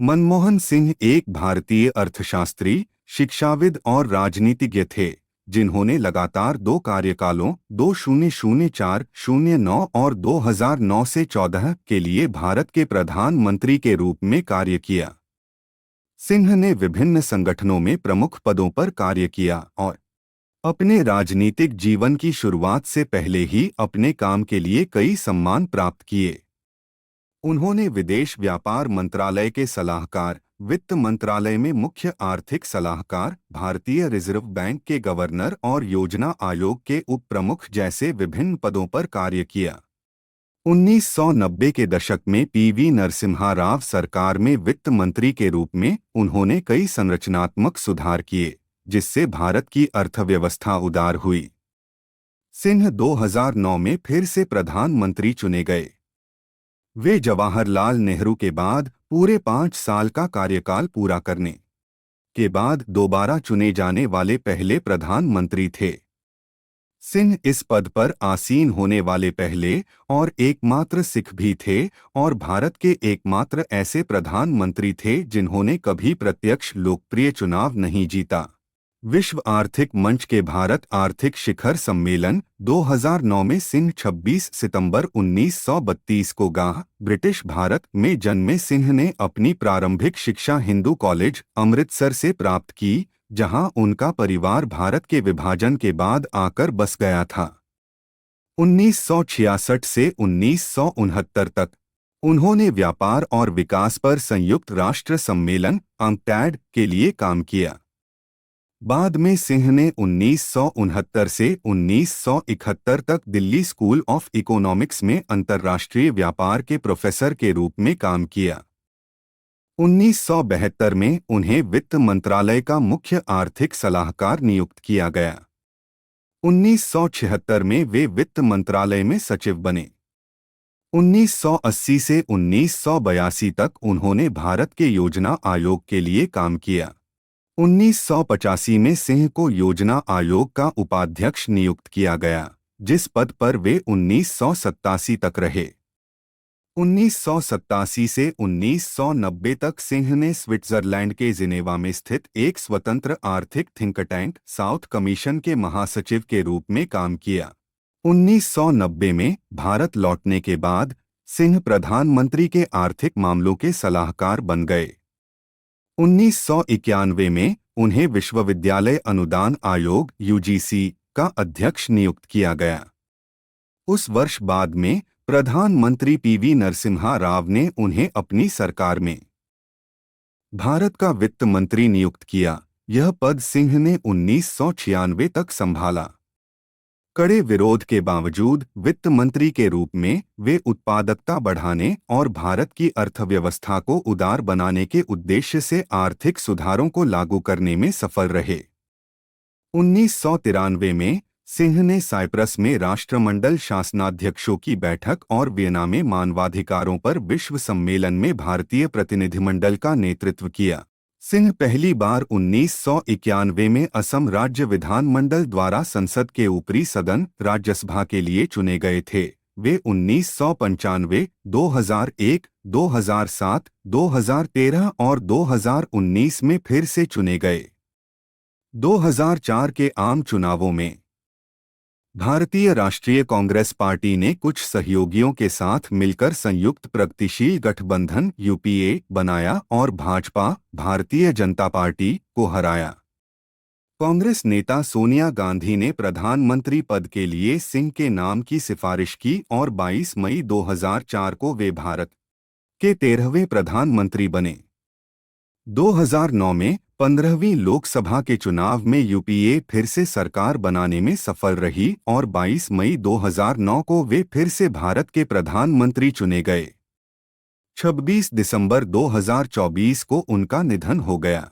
मनमोहन सिंह एक भारतीय अर्थशास्त्री, शिक्षाविद और राजनीतिज्ञ थे, जिन्होंने लगातार दो कार्यकालों 2004-09 और 2009 से 14 के लिए भारत के प्रधानमंत्री के रूप में कार्य किया। सिंह ने विभिन्न संगठनों में प्रमुख पदों पर कार्य किया और अपने राजनीतिक जीवन की शुरुआत से पहले ही अपने काम के लिए कई सम्मान प्राप्त किए। उन्होंने विदेश व्यापार मंत्रालय के सलाहकार, वित्त मंत्रालय में मुख्य आर्थिक सलाहकार, भारतीय रिजर्व बैंक के गवर्नर और योजना आयोग के उप प्रमुख जैसे विभिन्न पदों पर कार्य किया। 1990 के दशक में पीवी नरसिम्हा राव सरकार में वित्त मंत्री के रूप में उन्होंने कई संरचनात्मक सुधार किए, जिससे भारत की अर्थव्यवस्था उदार हुई। सिंह 2009 में फिर से प्रधानमंत्री चुने गए। वे जवाहरलाल नेहरू के बाद पूरे 5 साल का कार्यकाल पूरा करने के बाद दोबारा चुने जाने वाले पहले प्रधानमंत्री थे। सिंह इस पद पर आसीन होने वाले पहले और एकमात्र सिख भी थे और भारत के एकमात्र ऐसे प्रधानमंत्री थे जिन्होंने कभी प्रत्यक्ष लोकप्रिय चुनाव नहीं जीता। विश्व आर्थिक मंच के भारत आर्थिक शिखर सम्मेलन 2009 में सिंह 26 सितंबर 1932 को गाह, ब्रिटिश भारत में जन्मे सिंह ने अपनी प्रारंभिक शिक्षा हिंदू कॉलेज, अमृतसर से प्राप्त की, जहां उनका परिवार भारत के विभाजन के बाद आकर बस गया था। 1966 से 1969 तक उन्होंने व्यापार और विकास पर संयुक्त राष्ट्र सम्मेलन अंक्टैड के लिए काम किया। बाद में सिंह ने 1969 से 1971 तक दिल्ली स्कूल ऑफ इकोनॉमिक्स में अंतर्राष्ट्रीय व्यापार के प्रोफेसर के रूप में काम किया। 1972 में उन्हें वित्त मंत्रालय का मुख्य आर्थिक सलाहकार नियुक्त किया गया। 1976 में वे वित्त मंत्रालय में सचिव बने। 1980 से 1982 तक उन्होंने भारत के योजना आयोग के लिए काम किया। 1985 में सिंह को योजना आयोग का उपाध्यक्ष नियुक्त किया गया, जिस पद पर वे 1987 तक रहे। 1987 से 1990 तक सिंह ने स्विट्जरलैंड के जिनेवा में स्थित एक स्वतंत्र आर्थिक थिंक टैंक साउथ कमीशन के महासचिव के रूप में काम किया। 1990 में भारत लौटने के बाद सिंह प्रधानमंत्री के आर्थिक मामलों के सलाहकार बन गए। 1991 में उन्हें विश्वविद्यालय अनुदान आयोग (यूजीसी) का अध्यक्ष नियुक्त किया गया। उस वर्ष बाद में प्रधानमंत्री पीवी नरसिम्हा राव ने उन्हें अपनी सरकार में भारत का वित्त मंत्री नियुक्त किया। यह पद सिंह ने 1996 तक संभाला। कड़े विरोध के बावजूद वित्त मंत्री के रूप में वे उत्पादकता बढ़ाने और भारत की अर्थव्यवस्था को उदार बनाने के उद्देश्य से आर्थिक सुधारों को लागू करने में सफल रहे। 1993 में सिंह ने साइप्रस में राष्ट्रमंडल शासनाध्यक्षों की बैठक और वियना में मानवाधिकारों पर विश्व सम्मेलन में भारतीय प्रतिनिधिमंडल का नेतृत्व किया। सिंह पहली बार 1991 में असम राज्य विधानमंडल द्वारा संसद के ऊपरी सदन राज्यसभा के लिए चुने गए थे। वे 1995, 2001, 2007, 2013 और 2019 में फिर से चुने गए। 2004 के आम चुनावों में भारतीय राष्ट्रीय कांग्रेस पार्टी ने कुछ सहयोगियों के साथ मिलकर संयुक्त प्रगतिशील गठबंधन (यूपीए) बनाया और भाजपा, भारतीय जनता पार्टी, को हराया। कांग्रेस नेता सोनिया गांधी ने प्रधानमंत्री पद के लिए सिंह के नाम की सिफारिश की और 22 मई 2004 को वे भारत के 13वें प्रधानमंत्री बने। 2009 में 15वीं लोकसभा के चुनाव में यूपीए फिर से सरकार बनाने में सफल रही और 22 मई 2009 को वे फिर से भारत के प्रधानमंत्री चुने गए। 26 दिसंबर 2024 को उनका निधन हो गया।